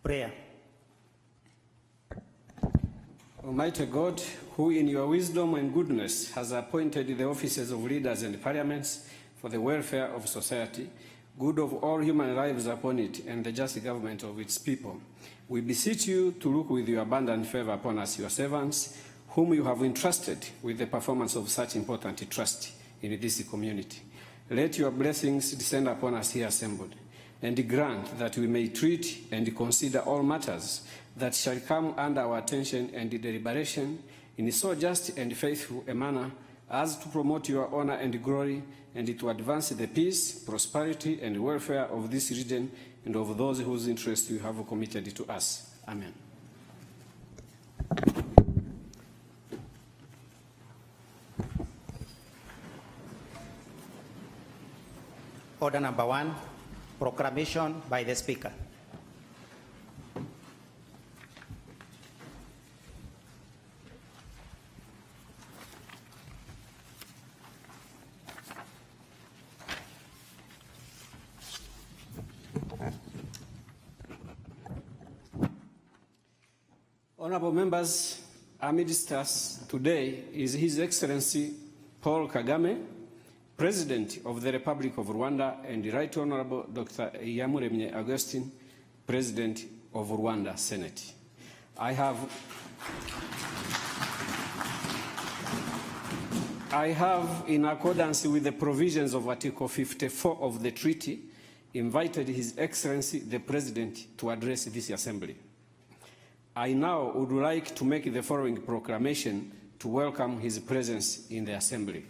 Prayer. Almighty God, who in your wisdom and goodness has appointed the offices of leaders and parliaments for the welfare of society, good of all human lives upon it, and the just government of its people, we beseech you to look with your abundant favor upon us, your servants, whom you have entrusted with the performance of such important trust in this community. Let your blessings descend upon us here assembled, and grant that we may treat and consider all matters that shall come under our attention and deliberation in so just and faithful a manner as to promote your honor and glory, and to advance the peace, prosperity, and welfare of this region and of those whose interests you have committed to us. Amen. Order number 1, proclamation by the Speaker. Honorable members, amidst us today is His Excellency Paul Kagame, President of the Republic of Rwanda, and Right Honorable Dr. Iyamuremye Augustine, President of Rwanda Senate. I have, in accordance with the provisions of Article 54 of the treaty, invited His Excellency the President to address this Assembly. I now would like to make the following proclamation to welcome his presence in the Assembly.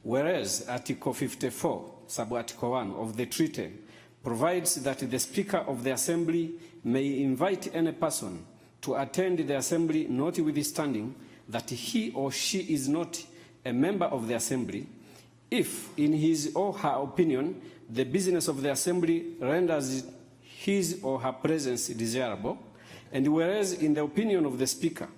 Whereas Article 54, Sub-Article 1 of the treaty provides that the Speaker of the Assembly may invite any person to attend the Assembly notwithstanding that he or she is not a member of the Assembly, if in his or her opinion the business of the Assembly renders his or her presence desirable, and whereas in the opinion of the Speaker,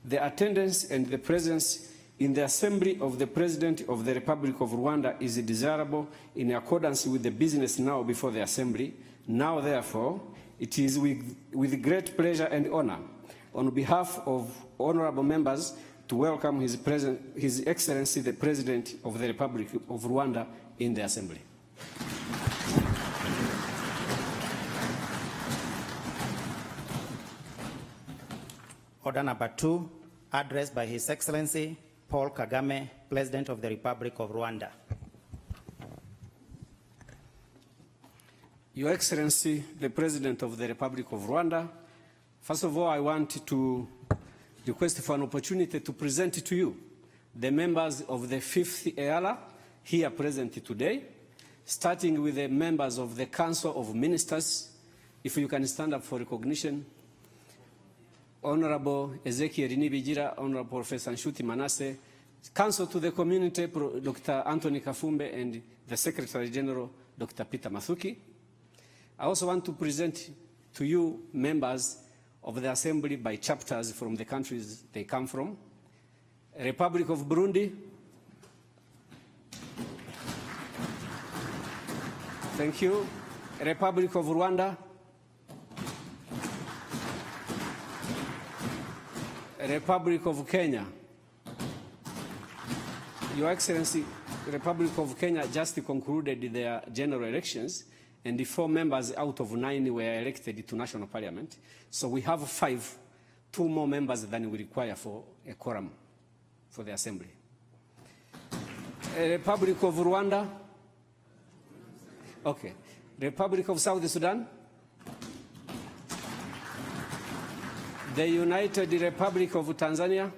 the attendance and the presence in the Assembly of the President of the Republic of Rwanda is desirable in accordance with the business now before the Assembly, now therefore, it is with great pleasure and honor, on behalf of honorable members, to welcome His Excellency the President of the Republic of Rwanda in the Assembly. Order number 2, address by His Excellency Paul Kagame, President of the Republic of Rwanda. Your Excellency, the President of the Republic of Rwanda, first of all, I want to request for an opportunity to present to you the members of the 5th EALA here present today, starting with the members of the Council of Ministers. If you can stand up for recognition. Honorable Ezekiel Nibigira, Honorable Professor Nshuti Manasseh, Counsel to the Community, Dr. Anthony Kafumbe, and the Secretary General, Dr. Peter Mathuki. I also want to present to you members of the Assembly by chapters from the countries they come from. Republic of Burundi. Thank you. Republic of Rwanda. Republic of Kenya. Your Excellency, the Republic of Kenya just concluded their general elections, and the 4 members out of 9 were elected to National Parliament. So we have 2 more members than we require for a quorum for the Assembly. Republic of Rwanda. Okay. Republic of South Sudan. The United Republic of Tanzania.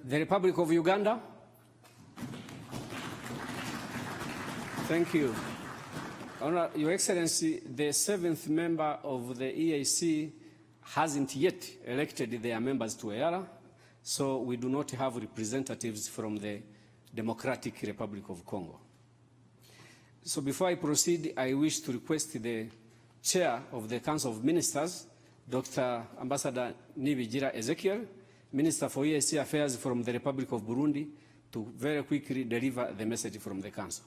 The Republic of Uganda. Thank you. Your Excellency, the 7th member of the EAC hasn't yet elected their members to EALA, so we do not have representatives from the Democratic Republic of Congo. So before I proceed, I wish to request the Chair of the Council of Ministers, Dr. Ambassador Nibigira Ezekiel, Minister for EAC Affairs from the Republic of Burundi, to very quickly deliver the message from the Council.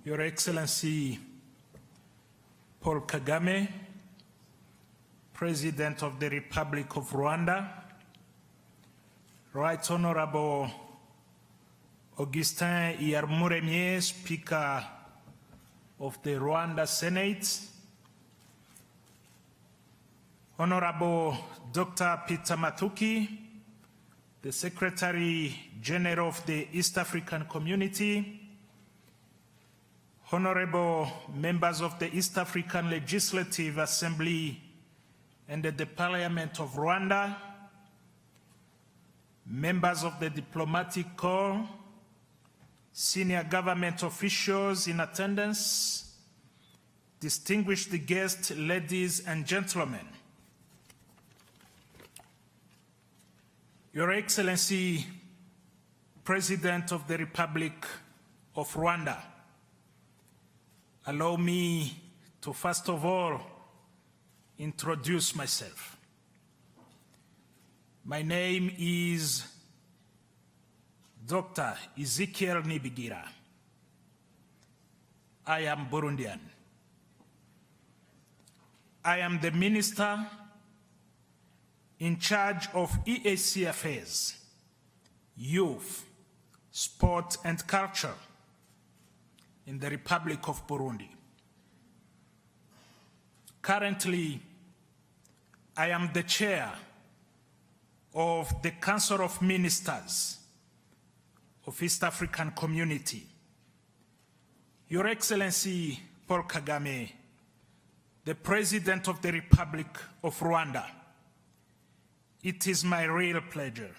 Your Excellency Paul Kagame, President of the Republic of Rwanda, Right Honorable Augustin Iyamuremye, Speaker of the Rwanda Senate, Honorable Dr. Peter Mathuki, the Secretary General of the East African Community, Honorable members of the East African Legislative Assembly and the Parliament of Rwanda, members of the Diplomatic Corps, senior government officials in attendance, distinguished guests, ladies and gentlemen. Your Excellency, President of the Republic of Rwanda, allow me to first of all introduce myself. My name is Dr. Ezekiel Nibigira. I am Burundian. I am the Minister in charge of EAC Affairs, Youth, Sport and Culture in the Republic of Burundi. Currently, I am the chair of the Council of Ministers of East African Community. Your Excellency Paul Kagame, the President of the Republic of Rwanda, it is my real pleasure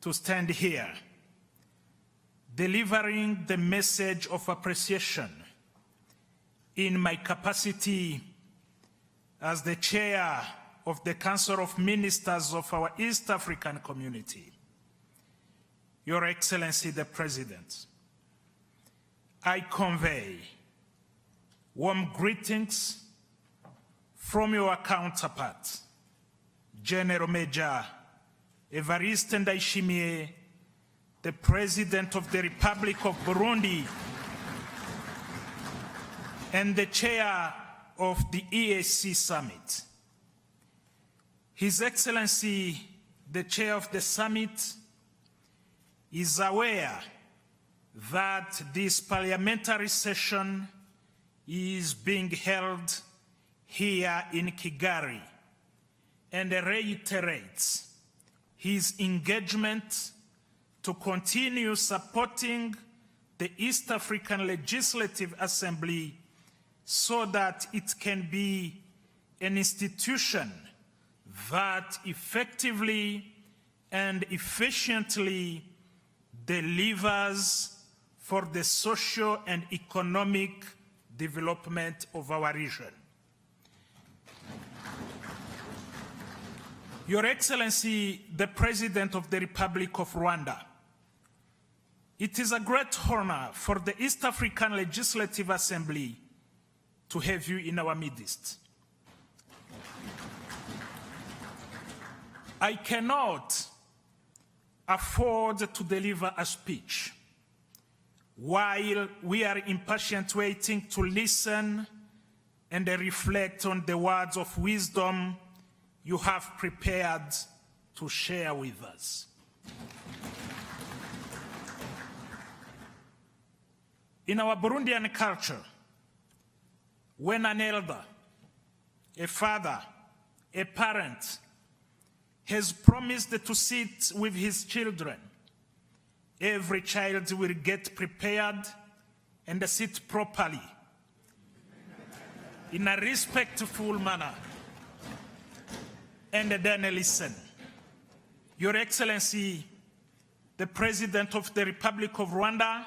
to stand here delivering the message of appreciation in my capacity as the chair of the Council of Ministers of our East African Community. Your Excellency the President, I convey warm greetings from your counterpart, General Major Evariste Ndayishimiye, the President of the Republic of Burundi and the chair of the EAC Summit. His Excellency, the chair of the summit, is aware that this parliamentary session is being held here in Kigali and reiterates his engagement to continue supporting the East African Legislative Assembly so that it can be an institution that effectively and efficiently delivers for the social and economic development of our region. Your Excellency, the President of the Republic of Rwanda, it is a great honor for the East African Legislative Assembly to have you in our midst. I cannot afford to deliver a speech while we are impatient waiting to listen and reflect on the words of wisdom you have prepared to share with us. In our Burundian culture, when an elder, a father, a parent has promised to sit with his children, every child will get prepared and sit properly in a respectful manner and then listen. Your Excellency, the President of the Republic of Rwanda,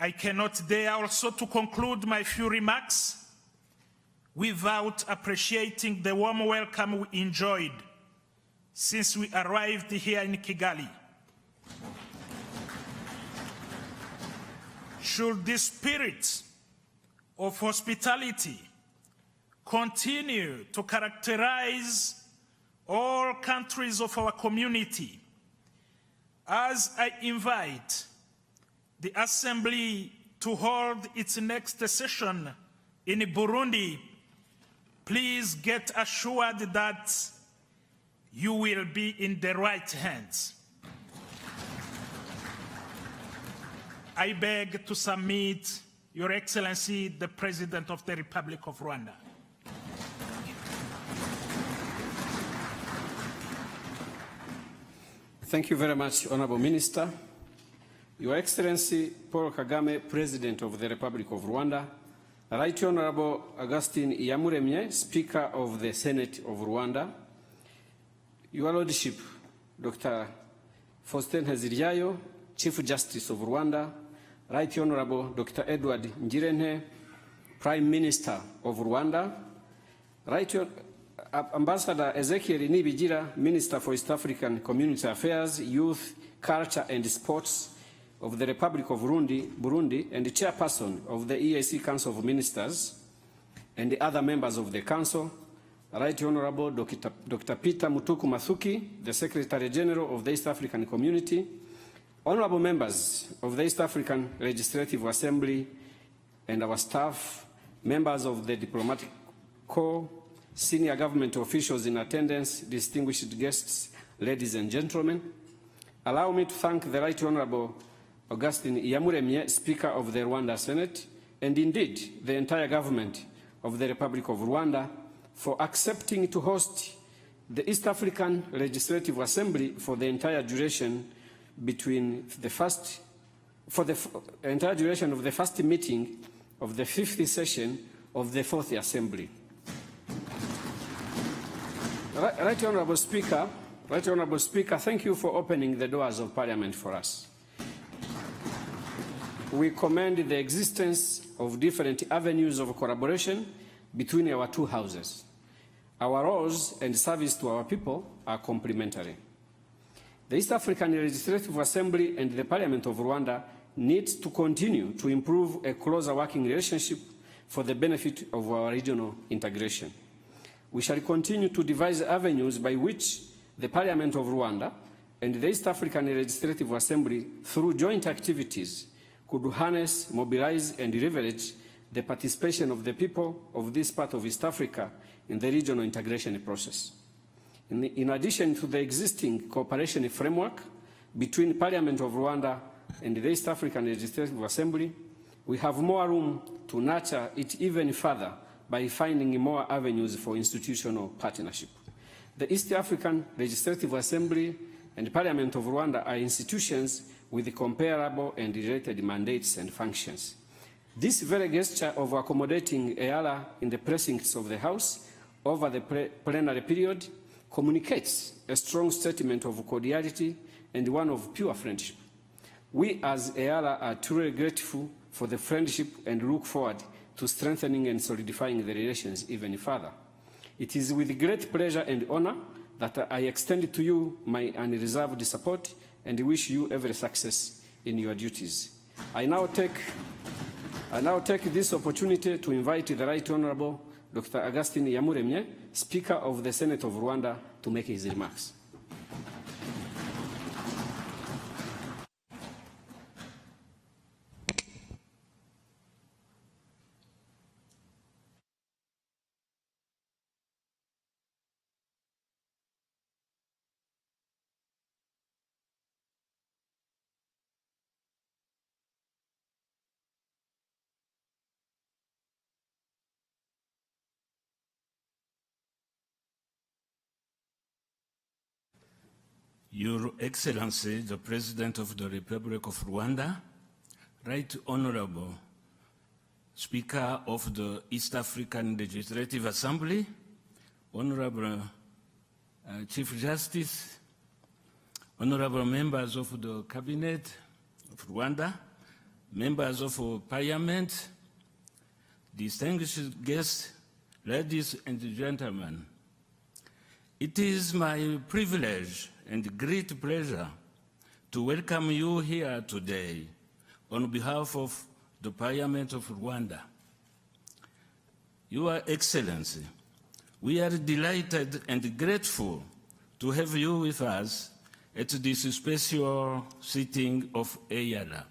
I cannot dare also to conclude my few remarks without appreciating the warm welcome we enjoyed since we arrived here in Kigali. Should this spirit of hospitality continue to characterize all countries of our community, as I invite the Assembly to hold its next session in Burundi, please get assured that you will be in the right hands. I beg to submit, Your Excellency, the President of the Republic of Rwanda. Thank you very much, Honorable Minister. Your Excellency Paul Kagame, President of the Republic of Rwanda, Right Honorable Augustine Iyamuremye, Speaker of the Senate of Rwanda, Your Lordship, Dr. Faustin Nteziryayo, Chief Justice of Rwanda, Right Honorable Dr. Edward Ngirente, Prime Minister of Rwanda, Right Ambassador Ezekiel Nibigira, Minister for East African Community Affairs, Youth, Culture and Sports of the Republic of Burundi, and the Chairperson of the EAC Council of Ministers, and the other members of the Council, Right Honorable Dr. Peter Mutuku Mathuki, the Secretary General of the East African Community, Honorable members of the East African Legislative Assembly and our staff, members of the Diplomatic Corps, senior government officials in attendance, distinguished guests, ladies and gentlemen, allow me to thank the Right Honorable Augustine Iyamuremye, Speaker of the Rwanda Senate, and indeed the entire government of the Republic of Rwanda for accepting to host the East African Legislative Assembly for the entire duration between the entire duration of the first meeting of the 5th session of the 4th Assembly. Right Honorable Speaker, thank you for opening the doors of Parliament for us. We commend the existence of different avenues of collaboration between our two houses. Our roles and service to our people are complementary. The East African Legislative Assembly and the Parliament of Rwanda need to continue to improve a closer working relationship for the benefit of our regional integration. We shall continue to devise avenues by which the Parliament of Rwanda and the East African Legislative Assembly, through joint activities, could harness, mobilize, and leverage the participation of the people of this part of East Africa in the regional integration process. In addition to the existing cooperation framework between Parliament of Rwanda and the East African Legislative Assembly, we have more room to nurture it even further by finding more avenues for institutional partnership. The East African Legislative Assembly and Parliament of Rwanda are institutions with comparable and related mandates and functions. This very gesture of accommodating EALA in the precincts of the House over the plenary period communicates a strong statement of cordiality and one of pure friendship. We as EALA are truly grateful for the friendship and look forward to strengthening and solidifying the relations even further. It is with great pleasure and honor that I extend to you my unreserved support and wish you every success in your duties. I now take this opportunity to invite the Right Honorable Dr. Augustine Iyamuremye, Speaker of the Senate of Rwanda, to make his remarks. Your Excellency, the President of the Republic of Rwanda, Right Honorable Speaker of the East African Legislative Assembly, Honorable Chief Justice, Honorable members of the Cabinet of Rwanda, members of Parliament, distinguished guests, ladies and gentlemen, it is my privilege and great pleasure to welcome you here today on behalf of the Parliament of Rwanda. Your Excellency, we are delighted and grateful to have you with us at this special sitting of EYARA.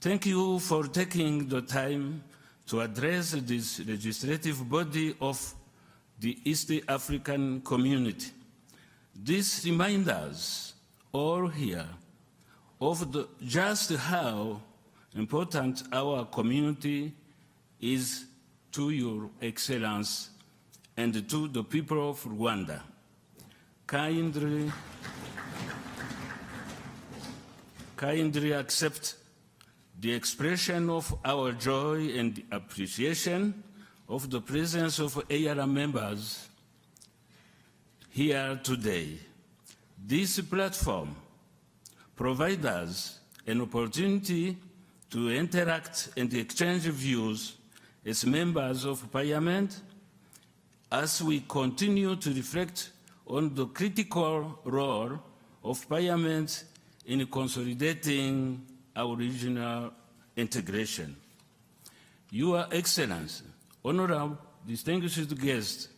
Thank you for taking the time to address this legislative body of the East African community. This reminds us all here of just how important our community is to Your Excellency and to the people of Rwanda. Kindly accept the expression of our joy and appreciation of the presence of EYARA members here today. This platform provides us an opportunity to interact and exchange views as members of Parliament as we continue to reflect on the critical role of Parliament in consolidating our regional integration. Your Excellency, honorable distinguished guests,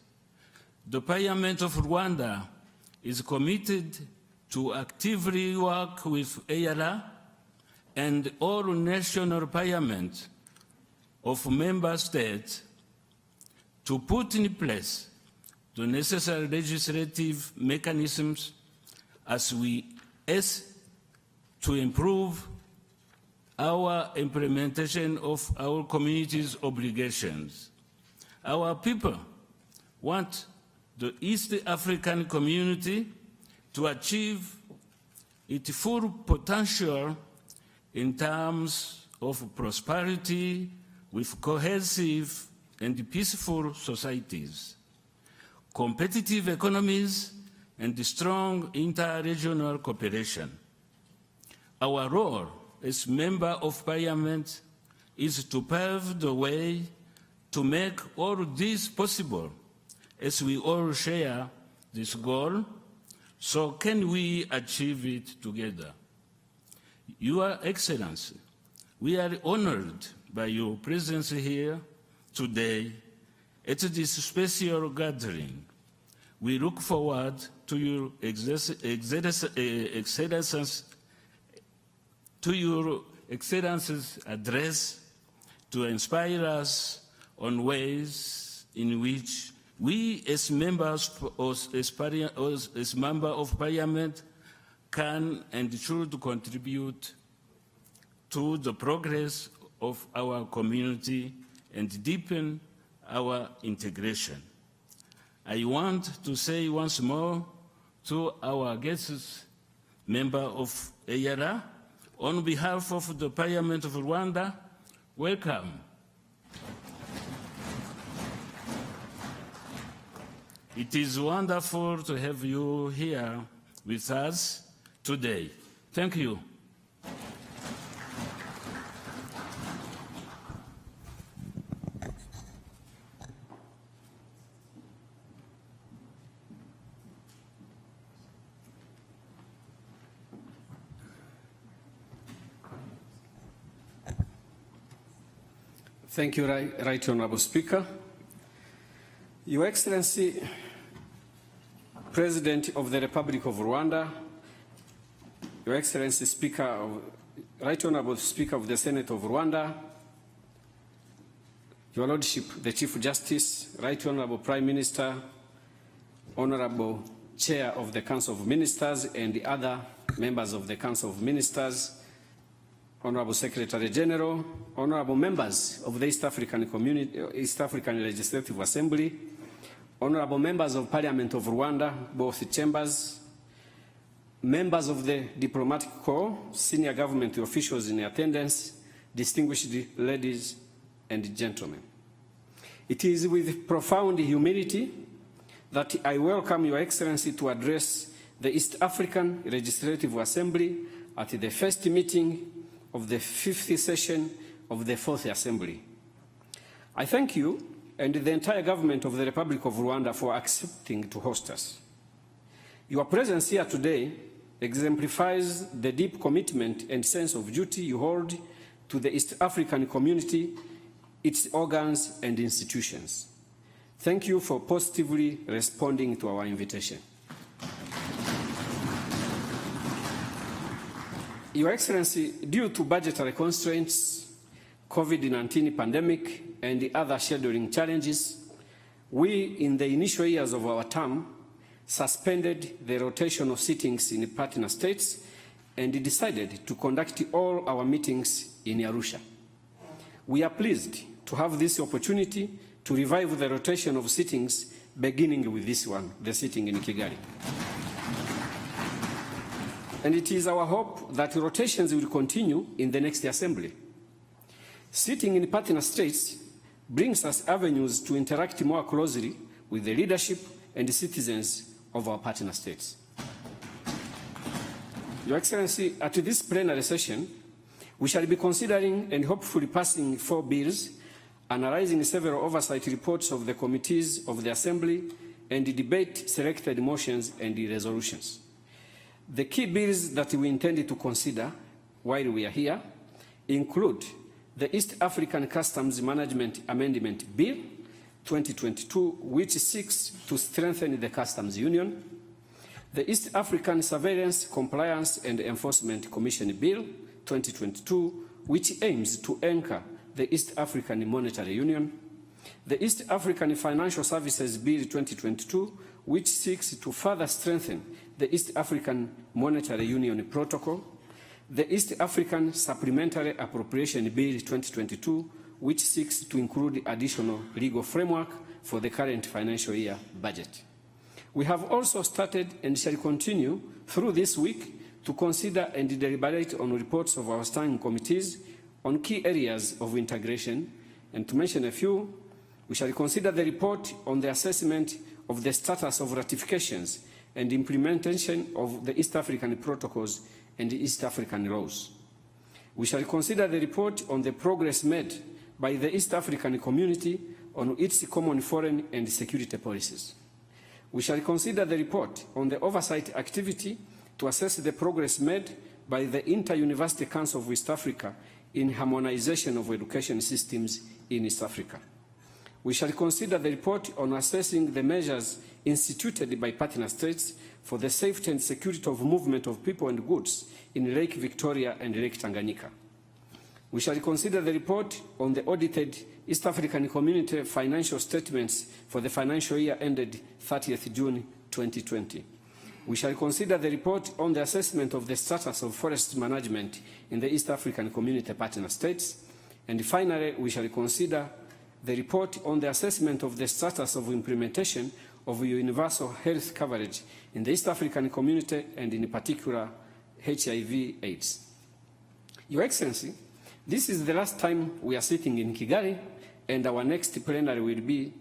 the Parliament of Rwanda is committed to actively work with EYARA and all national parliaments of member states to put in place the necessary legislative mechanisms to improve our implementation of our community's obligations. Our people want the East African community to achieve its full potential in terms of prosperity with cohesive and peaceful societies, competitive economies, and strong inter-regional cooperation. Our role as Member of Parliament is to pave the way to make all this possible, as we all share this goal. So can we achieve it together? Your Excellency, we are honored by your presence here today at this special gathering. We look forward to your Excellency's address to inspire us on ways in which we as members as Member of Parliament can and should contribute to the progress of our community and deepen our integration. I want to say once more to our guests, member of EYARA, on behalf of the Parliament of Rwanda, welcome. It is wonderful to have you here with us today. Thank you. Thank you, Right Honorable Speaker. Your Excellency, President of the Republic of Rwanda, Your Excellency Right Honorable Speaker of the Senate of Rwanda, Your Lordship, the Chief Justice, Right Honorable Prime Minister, Honorable Chair of the Council of Ministers and the other members of the Council of Ministers, Honorable Secretary General, honorable members of the East African Legislative Assembly, honorable members of Parliament of Rwanda, both chambers, members of the Diplomatic Corps, senior government officials in attendance, distinguished ladies and gentlemen. It is with profound humility that I welcome Your Excellency to address the East African Legislative Assembly at the first meeting of the 50th session of the Fourth Assembly. I thank you and the entire government of the Republic of Rwanda for accepting to host us. Your presence here today exemplifies the deep commitment and sense of duty you hold to the East African community, its organs and institutions. Thank you for positively responding to our invitation. Your Excellency, due to budgetary constraints, COVID-19 pandemic, and the other scheduling challenges, we, in the initial years of our term, suspended the rotational sittings in partner states and decided to conduct all our meetings in Arusha. We are pleased to have this opportunity to revive the rotation of sittings, beginning with this one, the sitting in Kigali. And it is our hope that rotations will continue in the next assembly. Sitting in partner states brings us avenues to interact more closely with the leadership and the citizens of our partner states. Your Excellency, at this plenary session, we shall be considering and hopefully passing 4 bills, analyzing several oversight reports of the committees of the Assembly, and debate selected motions and resolutions. The key bills that we intended to consider while we are here include the East African Customs Management Amendment Bill 2022, which seeks to strengthen the customs union, the East African Surveillance, Compliance and Enforcement Commission Bill 2022, which aims to anchor the East African Monetary Union, the East African Financial Services Bill 2022, which seeks to further strengthen the East African Monetary Union Protocol, the East African Supplementary Appropriation Bill 2022, which seeks to include additional legal framework for the current financial year budget. We have also started and shall continue through this week to consider and deliberate on reports of our standing committees on key areas of integration, and to mention a few, we shall consider the report on the assessment of the status of ratifications and implementation of the East African protocols and the East African laws. We shall consider the report on the progress made by the East African community on its common foreign and security policies. We shall consider the report on the oversight activity to assess the progress made by the Inter-University Council of East Africa in harmonization of education systems in East Africa. We shall consider the report on assessing the measures instituted by partner states for the safety and security of movement of people and goods in Lake Victoria and Lake Tanganyika. We shall consider the report on the audited East African Community financial statements for the financial year ended 30th June 2020. We shall consider the report on the assessment of the status of forest management in the East African Community partner states. And finally, we shall consider the report on the assessment of the status of implementation of universal health coverage in the East African community and in particular HIV/AIDS. Your Excellency, this is the last time we are sitting in Kigali, and our next plenary will be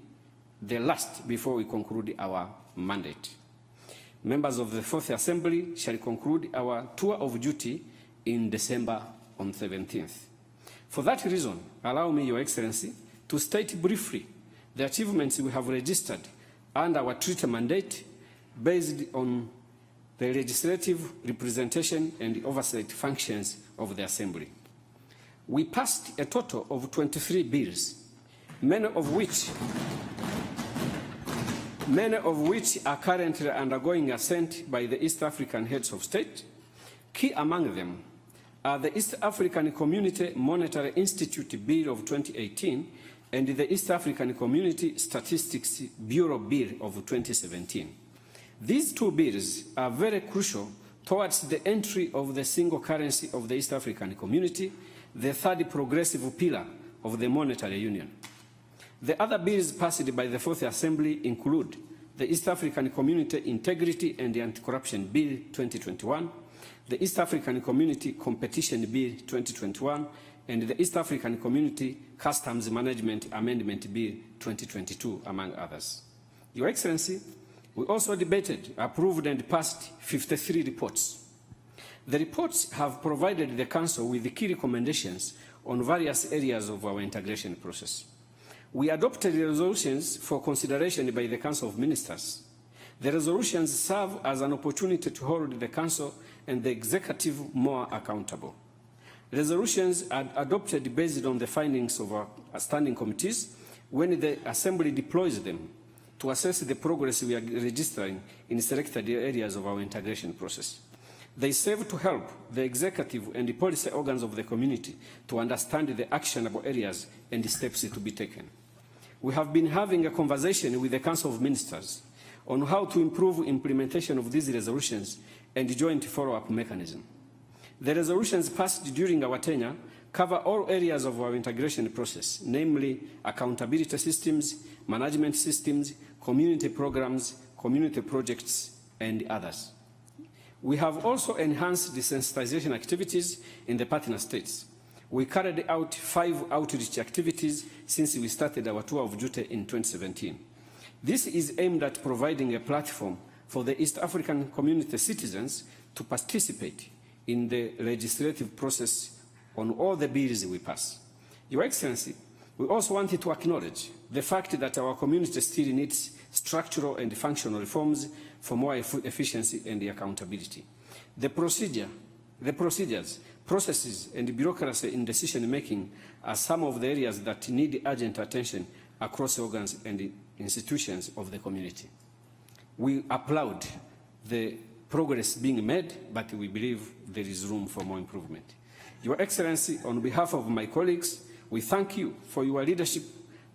the last before we conclude our mandate. Members of the Fourth Assembly shall conclude our tour of duty in December on 17th. For that reason, allow me, Your Excellency, to state briefly the achievements we have registered under our treaty mandate based on the legislative representation and oversight functions of the Assembly. We passed a total of 23 bills, many of which are currently undergoing assent by the East African heads of state. Key among them are the East African Community Monetary Institute Bill of 2018 and the East African Community Statistics Bureau Bill of 2017. These two bills are very crucial towards the entry of the single currency of the East African Community, the third progressive pillar of the monetary union. The other bills passed by the Fourth Assembly include the East African Community Integrity and Anti-Corruption Bill 2021, the East African Community Competition Bill 2021, and the East African Community Customs Management Amendment Bill 2022, among others. Your Excellency, we also debated, approved, and passed 53 reports. The reports have provided the Council with the key recommendations on various areas of our integration process. We adopted resolutions for consideration by the Council of Ministers. The resolutions serve as an opportunity to hold the Council and the Executive more accountable. Resolutions are adopted based on the findings of our standing committees when the Assembly deploys them to assess the progress we are registering in selected areas of our integration process. They serve to help the executive and the policy organs of the community to understand the actionable areas and the steps to be taken. We have been having a conversation with the Council of Ministers on how to improve implementation of these resolutions and the joint follow-up mechanism. The resolutions passed during our tenure cover all areas of our integration process, namely accountability systems, management systems, community programs, community projects, and others. We have also enhanced the sensitization activities in the partner states. We carried out 5 outreach activities since we started our tour of duty in 2017. This is aimed at providing a platform for the East African community citizens to participate in the legislative process on all the bills we pass. Your Excellency, we also wanted to acknowledge the fact that our community still needs structural and functional reforms for more efficiency and accountability. The procedures, processes, and bureaucracy in decision-making are some of the areas that need urgent attention across organs and institutions of the community. We applaud the progress being made, but we believe there is room for more improvement. Your Excellency, on behalf of my colleagues, we thank you for your leadership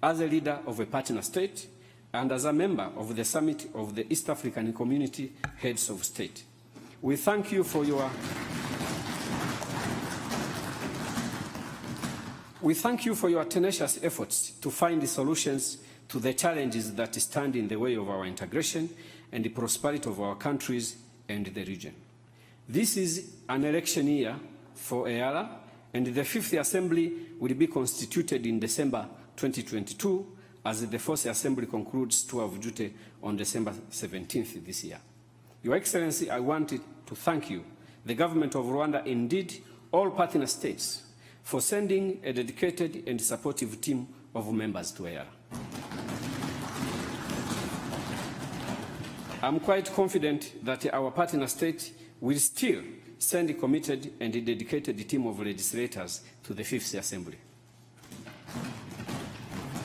as a leader of a partner state and as a member of the Summit of the East African Community Heads of State. We thank you for your tenacious efforts to find the solutions to the challenges that stand in the way of our integration and the prosperity of our countries and the region. This is an election year for EALA, and the 5th Assembly will be constituted in December 2022 as the 4th Assembly concludes tour of duty on December 17th this year. Your Excellency, I wanted to thank you, the government of Rwanda, indeed all partner states, for sending a dedicated and supportive team of members to EALA. I'm quite confident that our partner state will still send a committed and a dedicated team of legislators to the 5th Assembly.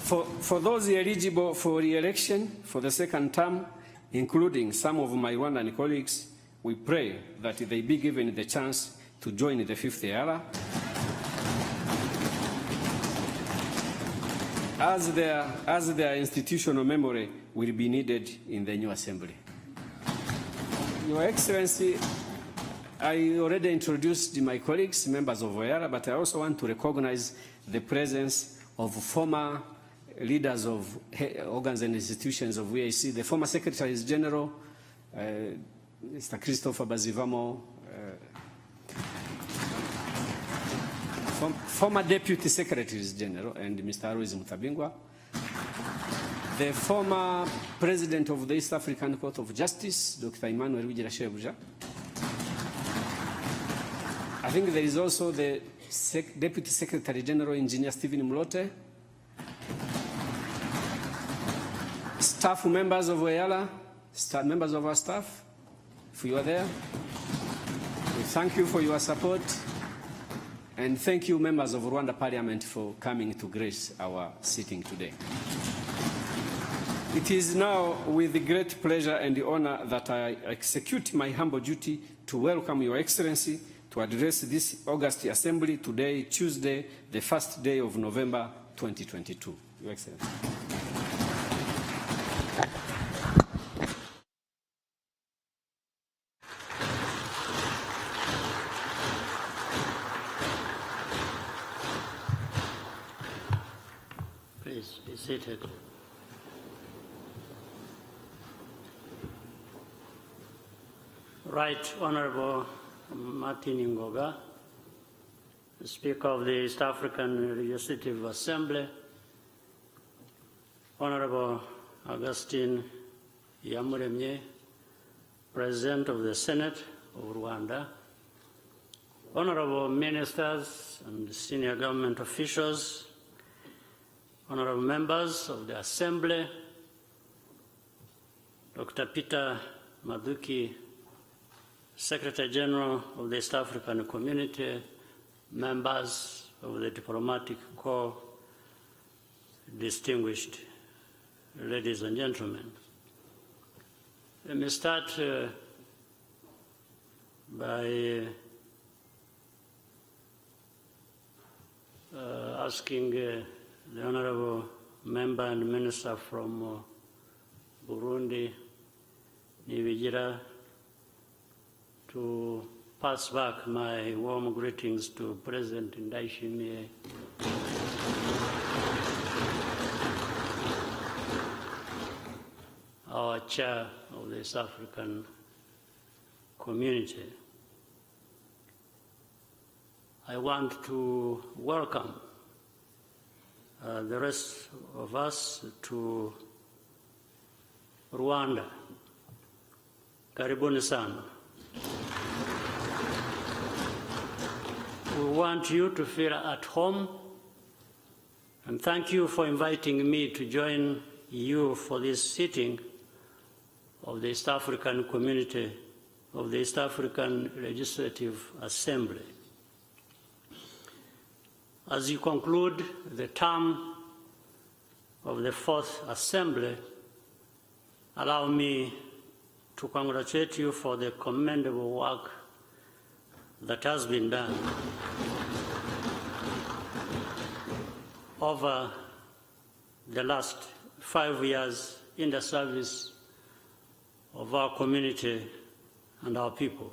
For those eligible for re-election for the 2nd term, including some of my Rwandan colleagues, we pray that they be given the chance to join the 5th EALA as their institutional memory will be needed in the new Assembly. Your Excellency, I already introduced my colleagues, members of EALA, but I also want to recognize the presence of former leaders of organs and institutions of EAC, the former Secretaries General, Mr. Christopher Bazivamo, former Deputy Secretaries General, and Mr. Aloys Mutabingwa, the former President of the East African Court of Justice, Dr. Emmanuel Wigira Shebuja. I think there is also the Deputy Secretary General, Engineer Stephen Mlote, staff members of EALA, members of our staff, if you are there, we thank you for your support, and thank you, members of Rwanda Parliament, for coming to grace our sitting today. It is now with great pleasure and honor that I execute my humble duty to welcome Your Excellency to address this August Assembly today, Tuesday, the 1st day of November 2022. Your Excellency. Please be seated. Right Honorable Martin Ngoga, the Speaker of the East African Legislative Assembly, Honorable Augustine Iyamuremye, President of the Senate of Rwanda, honorable ministers and senior government officials, honorable members of the Assembly, Dr. Peter Mathuki, Secretary General of the East African Community, members of the Diplomatic Corps, distinguished ladies and gentlemen. Let me start by asking the Honorable Member and Minister from Burundi, Nibigira, to pass back my warm greetings to President Ndayishimiye, our chair of the East African Community. I want to welcome the rest of us to Rwanda. Karibuni sana. We want you to feel at home, and thank you for inviting me to join you for this sitting of the East African Community of the East African Legislative Assembly. As you conclude the term of the Fourth Assembly, allow me to congratulate you for the commendable work that has been done over the last 5 years in the service of our community and our people.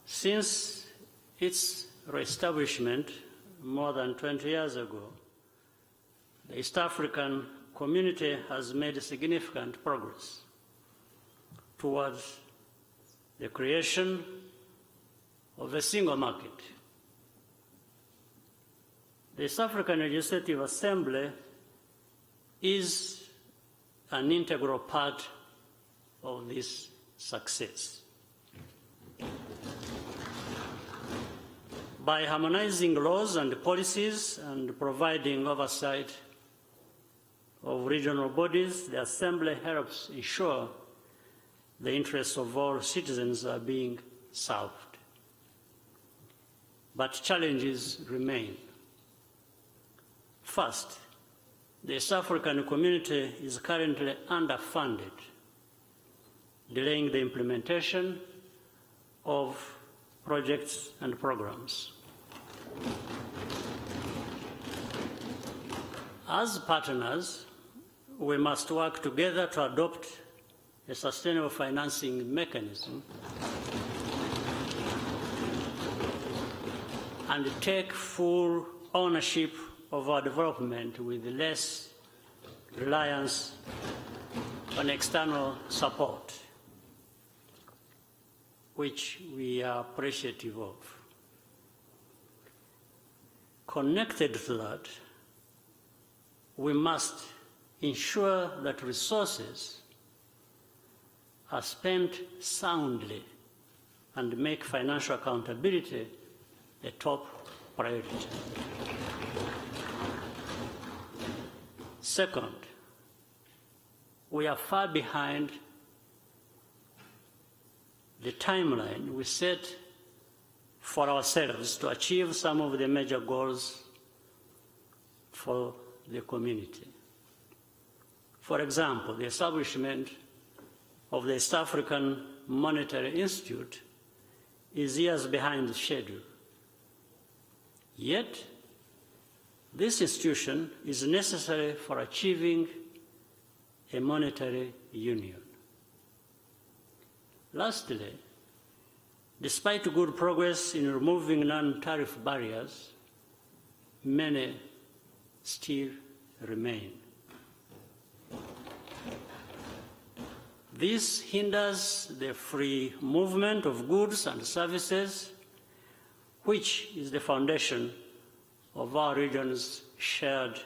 Since its reestablishment more than 20 years ago, the East African Community has made significant progress towards the creation of a single market. The East African Legislative Assembly is an integral part of this success. By harmonizing laws and policies and providing oversight of regional bodies, the Assembly helps ensure the interests of all citizens are being served. But challenges remain. First, the East African Community is currently underfunded, delaying the implementation of projects and programs. As partners, we must work together to adopt a sustainable financing mechanism and take full ownership of our development with less reliance on external support, which we are appreciative of. Connected to that, we must ensure that resources are spent soundly and make financial accountability a top priority. Second, we are far behind the timeline we set for ourselves to achieve some of the major goals for the community. For example, the establishment of the East African Monetary Institute is years behind schedule. Yet, this institution is necessary for achieving a monetary union. Lastly, despite good progress in removing non-tariff barriers, many still remain. This hinders the free movement of goods and services, which is the foundation of our region's shared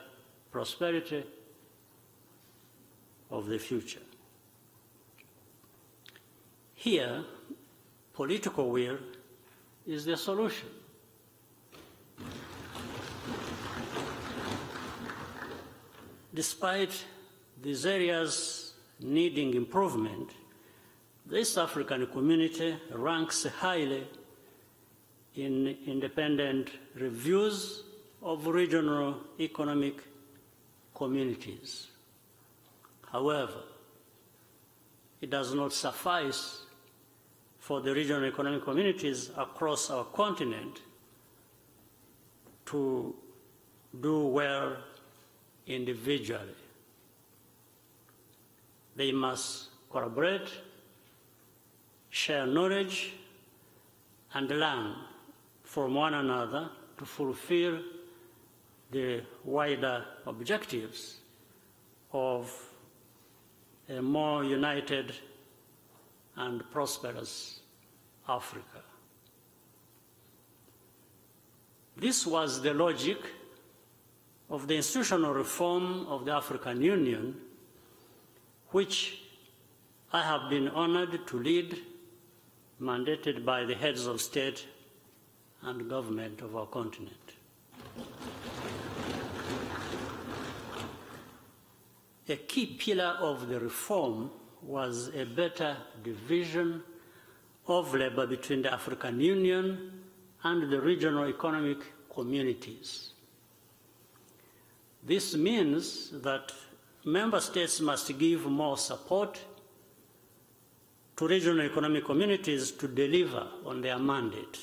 prosperity of the future. Here, political will is the solution. Despite these areas needing improvement, the East African community ranks highly in independent reviews of regional economic communities. However, it does not suffice for the regional economic communities across our continent to do well individually. They must collaborate, share knowledge, and learn from one another to fulfill the wider objectives of a more united and prosperous Africa. This was the logic of the institutional reform of the African Union, which I have been honored to lead, mandated by the heads of state and government of our continent. A key pillar of the reform was a better division of labor between the African Union and the regional economic communities. This means that member states must give more support to regional economic communities to deliver on their mandate.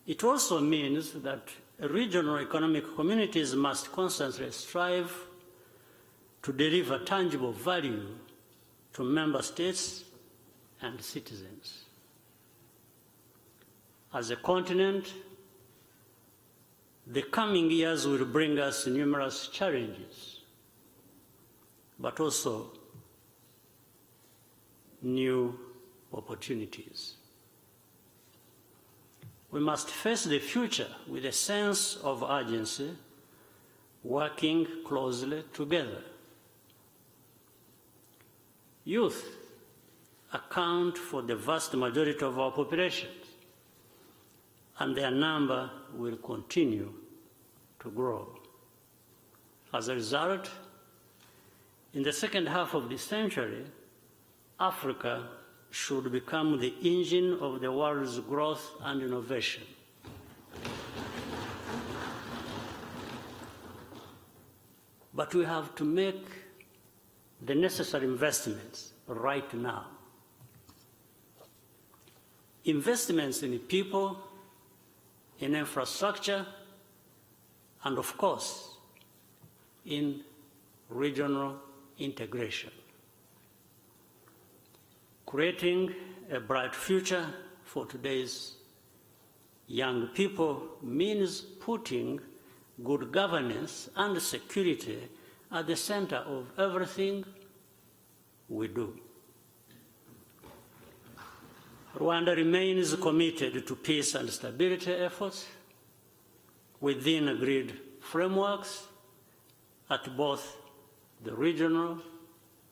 It also means that regional economic communities must constantly strive to deliver tangible value to member states and citizens. As a continent, the coming years will bring us numerous challenges, but also new opportunities. We must face the future with a sense of urgency, working closely together. Youth account for the vast majority of our populations, and their number will continue to grow. As a result, in the second half of this century, Africa should become the engine of the world's growth and innovation. But we have to make the necessary investments right now. Investments in people, in infrastructure, and of course, in regional integration. Creating a bright future for today's young people means putting good governance and security at the center of everything we do. Rwanda remains committed to peace and stability efforts within agreed frameworks at both the regional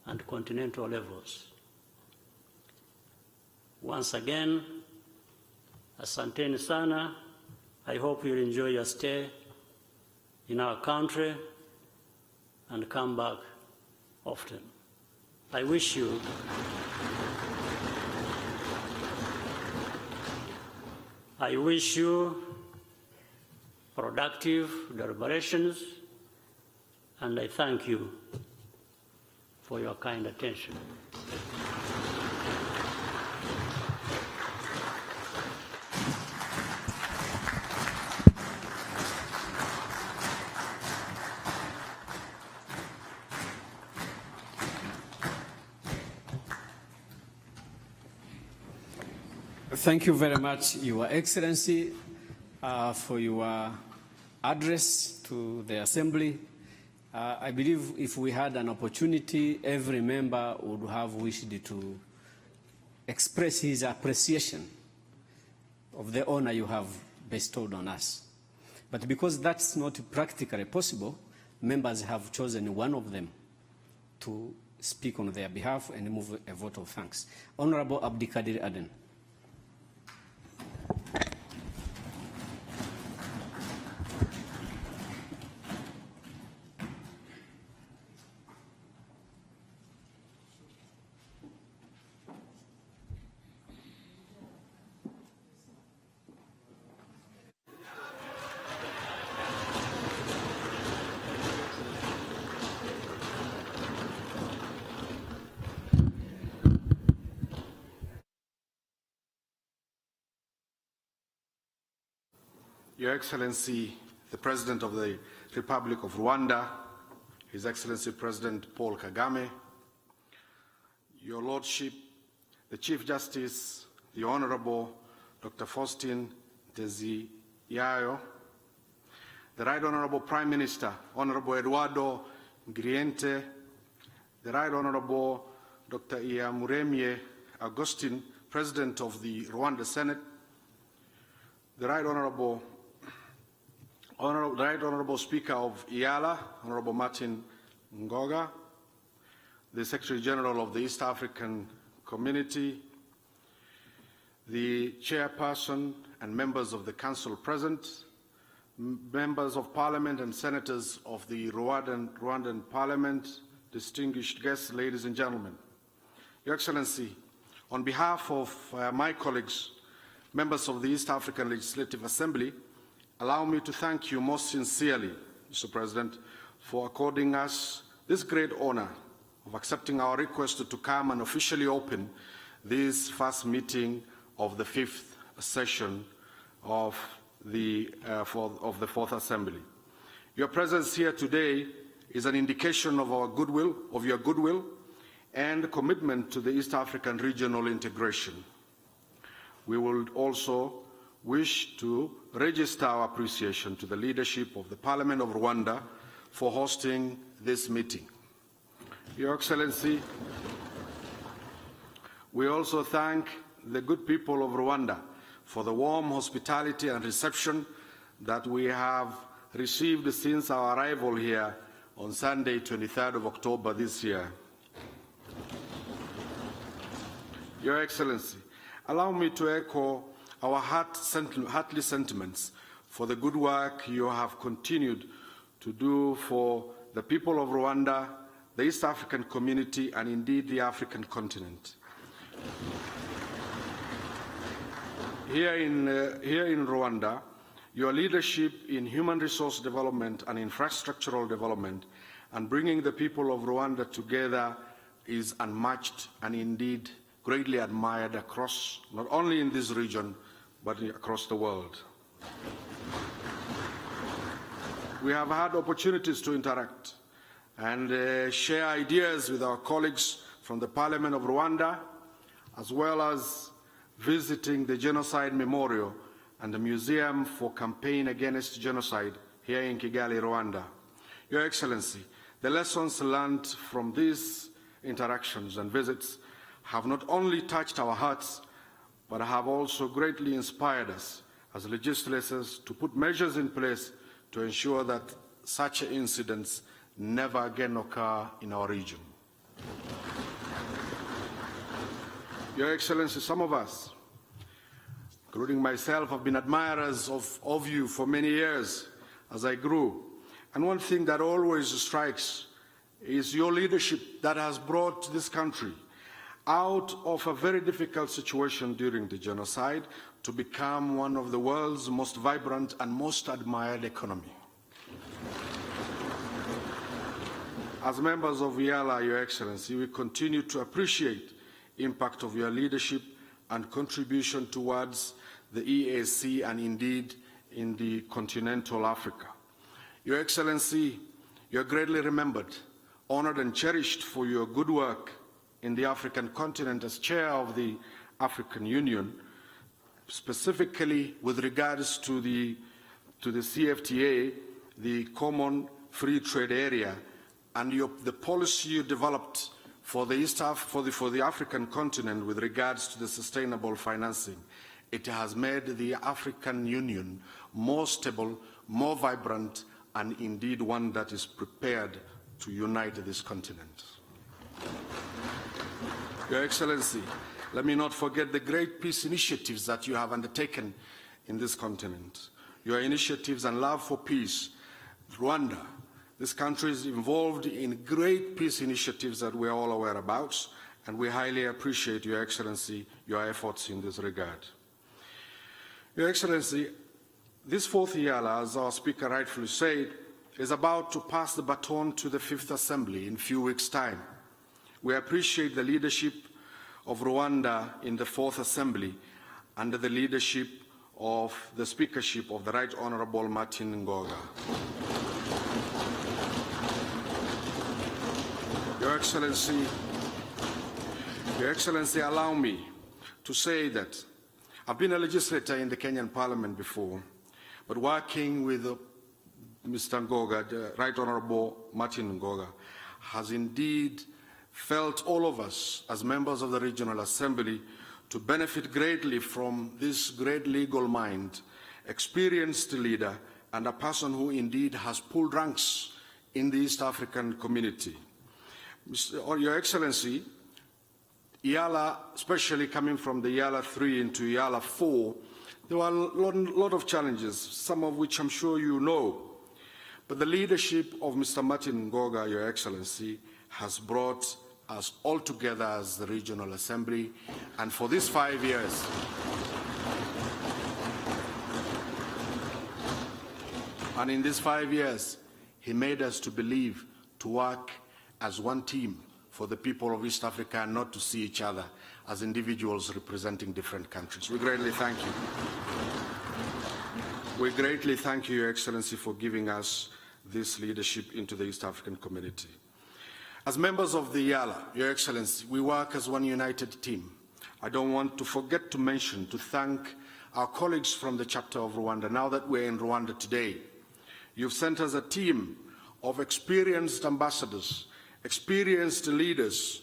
and continental levels. Once again, asanteni sana. I hope you'll enjoy your stay in our country and come back often. I wish you productive deliberations, and I thank you for your kind attention. Thank you very much, Your Excellency, for your address to the Assembly. I believe if we had an opportunity, every member would have wished to express his appreciation of the honor you have bestowed on us. But because that's not practically possible, members have chosen one of them to speak on their behalf and move a vote of thanks. Honorable Abdikadir Aden. Your Excellency, the President of the Republic of Rwanda, His Excellency President Paul Kagame, Your Lordship, the Chief Justice, the Honorable Dr. Faustin Teziayo, the Right Honorable Prime Minister, Honorable Eduardo Griente, the Right Honorable Dr. Iyamuremye Augustine, President of the Rwanda Senate, the Right Honorable Speaker of IALA, Honorable Martin Ngoga, the Secretary General of the East African Community, the Chairperson and members of the Council present, members of Parliament and senators of the Rwandan Parliament, distinguished guests, ladies and gentlemen. Your Excellency, on behalf of my colleagues, members of the East African Legislative Assembly, allow me to thank you most sincerely, Mr. President, for according us this great honor of accepting our request to come and officially open this first meeting of the fifth session of the Fourth Assembly. Your presence here today is an indication of our goodwill, of your goodwill, and commitment to the East African regional integration. We will also wish to register our appreciation to the leadership of the Parliament of Rwanda for hosting this meeting. Your Excellency, we also thank the good people of Rwanda for the warm hospitality and reception that we have received since our arrival here on Sunday, 23rd of October this year. Your Excellency, allow me to echo our heartly sentiments for the good work you have continued to do for the people of Rwanda, the East African community, and indeed the African continent. Here in Rwanda, your leadership in human resource development and infrastructural development and bringing the people of Rwanda together is unmatched and indeed greatly admired across, not only in this region, but across the world. We have had opportunities to interact and share ideas with our colleagues from the Parliament of Rwanda, as well as visiting the Genocide Memorial and the Museum for Campaign Against Genocide here in Kigali, Rwanda. Your Excellency, the lessons learned from these interactions and visits have not only touched our hearts, but have also greatly inspired us as legislators to put measures in place to ensure that such incidents never again occur in our region. Your Excellency, some of us, including myself, have been admirers of you for many years as I grew. And one thing that always strikes is your leadership that has brought this country out of a very difficult situation during the genocide to become one of the world's most vibrant and most admired economy. As members of IALA, Your Excellency, we continue to appreciate the impact of your leadership and contribution towards the EAC and indeed in the continental Africa. Your Excellency, you are greatly remembered, honored and cherished for your good work in the African continent as chair of the African Union, specifically with regards to the CFTA, the Common Free Trade Area, and the policy you developed for the African continent with regards to the sustainable financing. It has made the African Union more stable, more vibrant, and indeed one that is prepared to unite this continent. Your Excellency, let me not forget the great peace initiatives that you have undertaken in this continent. Your initiatives and love for peace. Rwanda, this country is involved in great peace initiatives that we are all aware about, and we highly appreciate, Your Excellency, your efforts in this regard. Your Excellency, this fourth IALA, as our Speaker rightfully said, is about to pass the baton to the Fifth Assembly in a few weeks' time. We appreciate the leadership of Rwanda in the Fourth Assembly under the leadership of the Speakership of the Right Honorable Martin Ngoga. Your Excellency, allow me to say that I've been a legislator in the Kenyan Parliament before, but working with Mr. Ngoga, the Right Honorable Martin Ngoga, has indeed felt all of us as members of the Regional Assembly to benefit greatly from this great legal mind, experienced leader, and a person who indeed has pulled ranks in the East African community. Your Excellency, IALA, especially coming from the IALA 3 into IALA 4, there were a lot of challenges, some of which I'm sure you know. But the leadership of Mr. Martin Ngoga, Your Excellency, has brought us all together as the Regional Assembly, and for these 5 years, and in these 5 years, he made us to believe, to work as one team for the people of East Africa and not to see each other as individuals representing different countries. We greatly thank you. We greatly thank you, Your Excellency, for giving us this leadership into the East African community. As members of the IALA, Your Excellency, we work as one united team. I don't want to forget to mention, to thank our colleagues from the chapter of Rwanda. Now that we're in Rwanda today, you've sent us a team of experienced ambassadors, experienced leaders,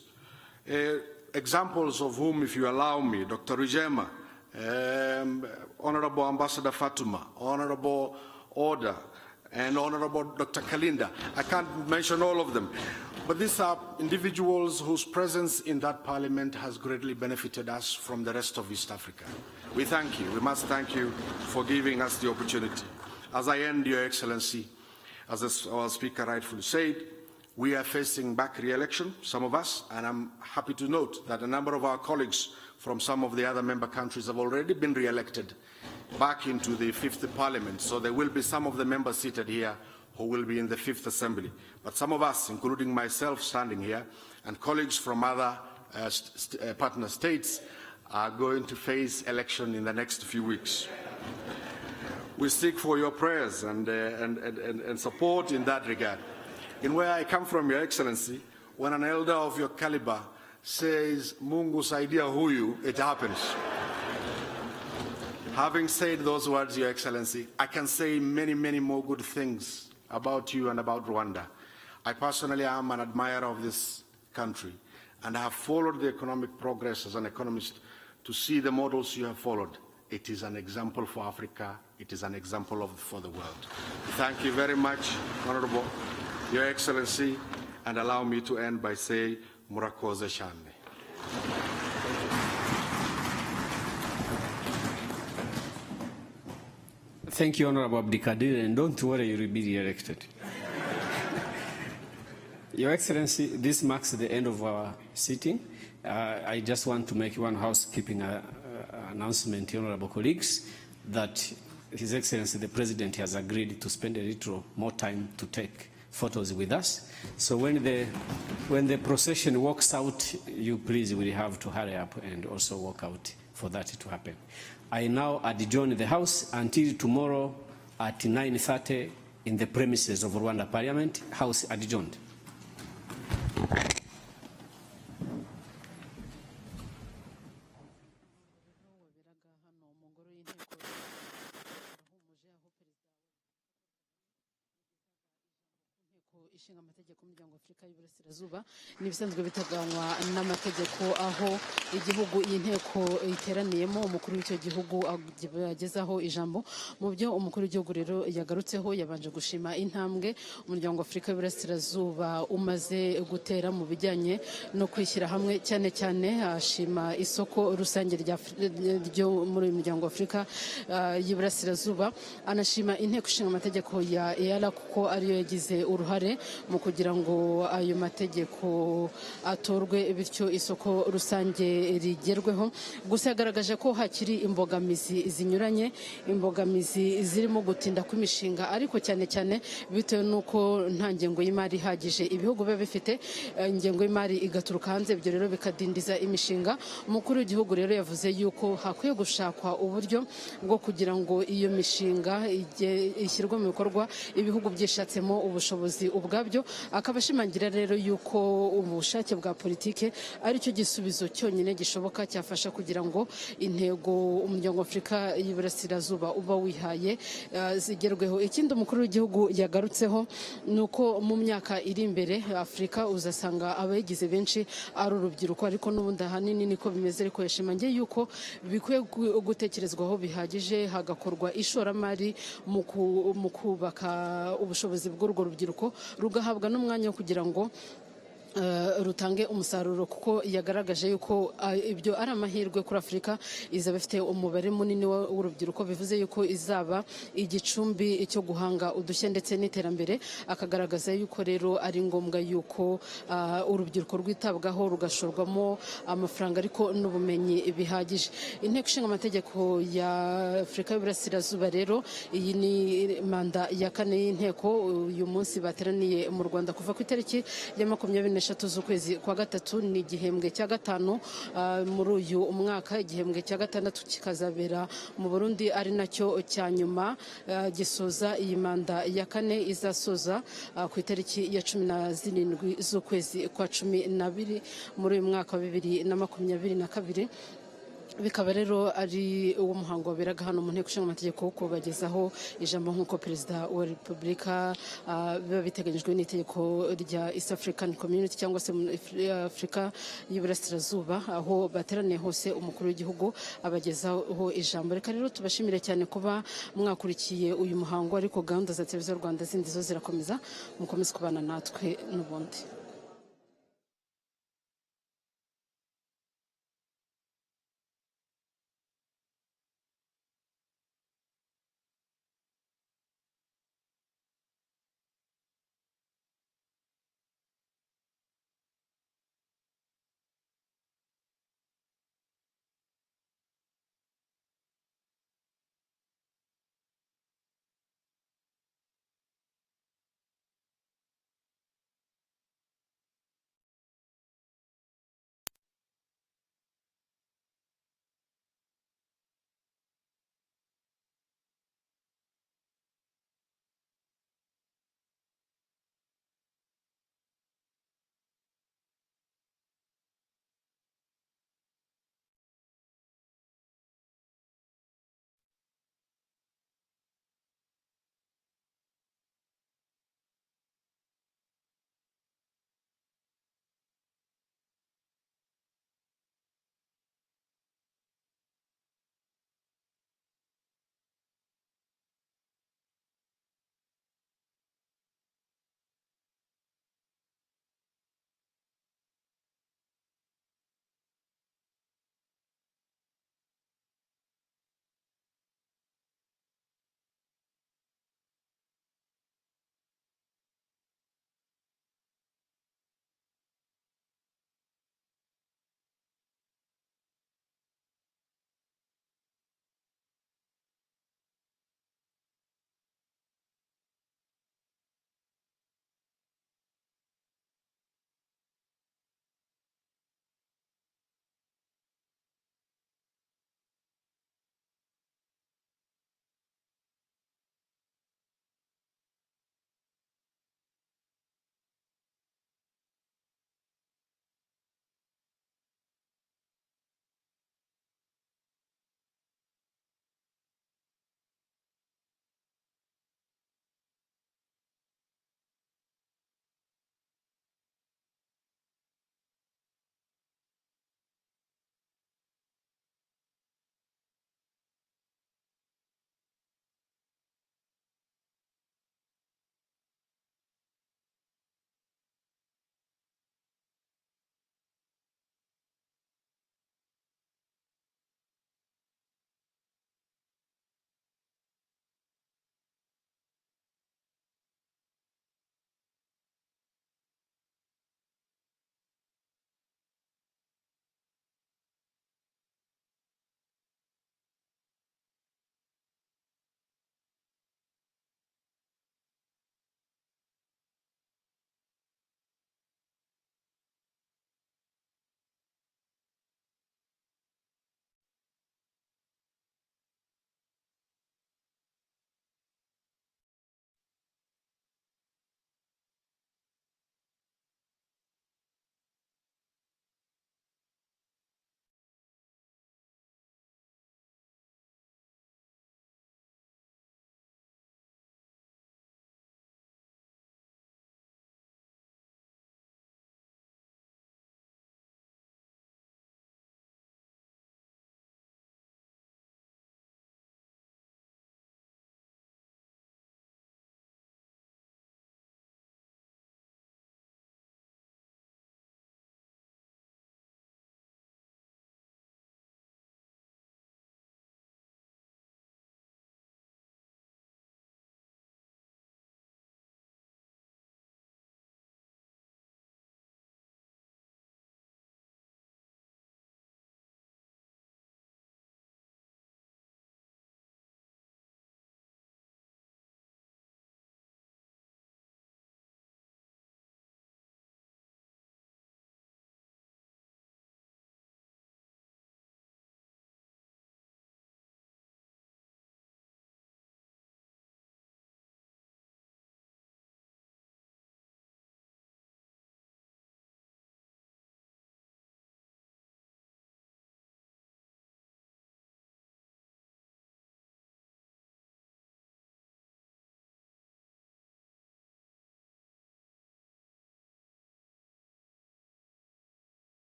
examples of whom, if you allow me, Dr. Rijema, Honorable Ambassador Fatuma, Honorable Oda, and Honorable Dr. Kalinda. I can't mention all of them, but these are individuals whose presence in that parliament has greatly benefited us from the rest of East Africa. We thank you. We must thank you for giving us the opportunity. As I end, Your Excellency, as our Speaker rightfully said, we are facing back re-election, some of us, and I'm happy to note that a number of our colleagues from some of the other member countries have already been re-elected back into the 5th Parliament. So there will be some of the members seated here who will be in the 5th Assembly. But some of us, including myself standing here, and colleagues from other partner states, are going to face election in the next few weeks. We seek for your prayers and support in that regard. In where I come from, Your Excellency, when an elder of your caliber says, Mungu saidia huyu, it happens. Having said those words, Your Excellency, I can say many, many more good things about you and about Rwanda. I personally am an admirer of this country, and I have followed the economic progress as an economist to see the models you have followed. It is an example for Africa. It is an example for the world. Thank you very much, Honorable Your Excellency, and allow me to end by saying, Murakoze Shane. Thank you, Honorable Abdikadir, and don't worry, you will be re-elected. Your Excellency, this marks the end of our sitting. I just want to make one housekeeping announcement, Honorable colleagues, that His Excellency the President has agreed to spend a little more time to take photos with us. So when the procession walks out, you please will have to hurry up and also walk out for that to happen. I now adjourn the House until tomorrow at 9:30 in the premises of Rwanda Parliament. House adjourned. ishinga amategeko y'umuryango w'Afurika y'Iburasirazuba n'ibisanzwe biteganywa n'amategeko aho igihugu y'inteko iteraniyemo umukuru w'icyo gihugu agezaho ijambo mu byo umukuru w'igihugu rero yagarutseho yabanje gushima intambwe umuryango w'Afurika y'Iburasirazuba umaze gutera mu bijyanye no kwishyira hamwe cyane cyane ashima isoko rusange ryo muri uyu muryango w'Afurika y'Iburasirazuba anashima inteko ishinga amategeko ya EALA kuko ariyo yagize uruhare mu kugira ngo ayo mategeko atorwe bityo isoko rusange rigerweho. Gusa yagaragaje ko hakiri imbogamizi zinyuranye, imbogamizi zirimo gutinda kw'imishinga, ariko cyane cyane bitewe n'uko nta ngengo y'imari ihagije ibihugu biba bifite, ingengo y'imari igaturuka hanze, ibyo rero bikadindiza imishinga. Umukuru w'igihugu rero yavuze yuko hakwiye gushakwa uburyo bwo kugira ngo iyo mishinga ishyirwe mu bikorwa ibihugu byishatsemo ubushobozi ubwabyo. Akaba ashimangira rero yuko ubushake bwa politike ari cyo gisubizo cyonyine gishoboka cyafasha kugira ngo intego umuryango w'Afurika y'Iburasirazuba uba wihaye zigerweho. Ikindi umukuru w'igihugu yagarutseho ni uko mu myaka iri imbere Afurika uzasanga abayigize benshi ari urubyiruko, ariko n'ubundi ahanini niko bimeze. Ariko yashimangiye yuko bikwiye gutekerezwaho bihagije, hagakorwa ishoramari mu kubaka ubushobozi bw'urwo rubyiruko, rugahabwa n'umwanya wo kugira ngo rutange umusaruro, kuko yagaragaje yuko ibyo ari amahirwe kuri Afurika. Izaba ifite umubare munini w'urubyiruko, bivuze yuko izaba igicumbi cyo guhanga udushya ndetse n'iterambere. Akagaragaza yuko rero ari ngombwa yuko urubyiruko rwitabwaho, rugashorwamo amafaranga ariko n'ubumenyi bihagije. Inteko Ishinga Amategeko ya Afurika y'Iburasirazuba rero, iyi ni manda ya 4 y'inteko. Uyu munsi bateraniye mu Rwanda kuva ku itariki ya 24 z'ukwezi kwa gatatu. Ni igihembwe cya 5 muri uyu mwaka. Igihembwe cya 6 kikazabera mu Burundi, ari nacyo cya nyuma gisoza iyi manda ya 4 izasoza ku itariki ya 17 z'ukwezi kwa 12 muri uyu mwaka wa 2022. Bikaba rero ari uwo muhango waberaga hano mu Nteko Ishinga Amategeko wo kubagezaho ijambo nk'uko Perezida wa Repubulika biba biteganyijwe n'itegeko rya East African Community cyangwa se Afurika y'Iburasirazuba, aho bateraniye hose umukuru w'igihugu abagezaho ijambo. Reka rero tubashimire cyane kuba mwakurikiye uyu muhango, ariko gahunda za Televiziyo Rwanda zindi zo zirakomeza. Mukomeze kubana natwe n'ubundi.